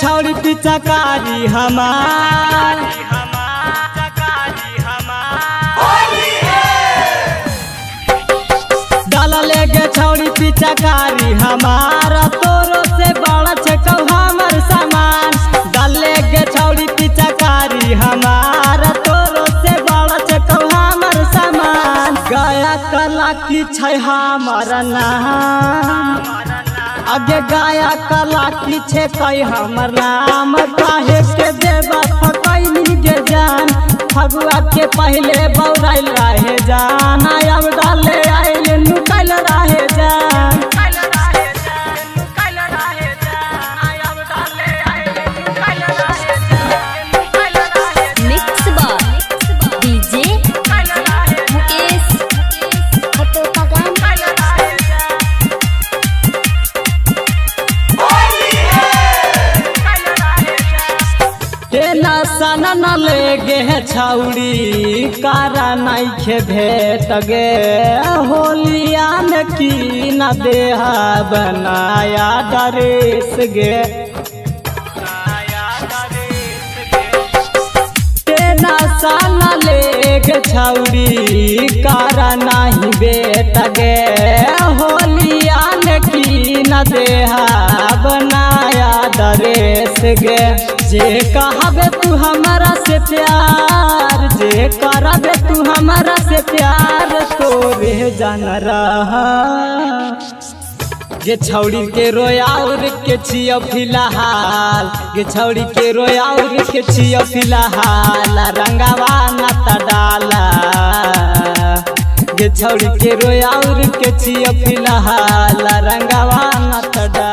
छौड़ी पिचकारी हमार डाला लेके छौड़ी पिचकारी हमार तोरो से बड़ा छकौ हमर सामान डाल लेके छौड़ी पिचकारी हमार तोरो से बड़ा छकौ हमर सामान गाया कला की छै हमर नाम आगे गाया कला की छे कई हमर नाम काहे के देवा फकैनी के जान फगुआ के पहले बौराइल रहे जान अब डाले आइल नुकल रहे जान मिक्स बार डीजे मुकेश खतो पगान सन न लेगे छौड़ी कारा नहीं खे भेट गे होलिया में की न देहा बनाया ड्रेस गे तेना सन लेगे छौड़ी कारा नहीं बेट गे होलिया में की न देहा बनाया ड्रेस गे जे कहबे तू हमारा से प्यार जे करबे तू हमारा से प्यार तोरे जान रहा गे छौड़ी के रोयाउर के छियो फिलहाल गे छौड़ी के रोयाउर के छियो फिलहाल रंगवा न त डाला गे छौड़ी के रोयाउर के छियो फिलहाल रंगवा न त डाला।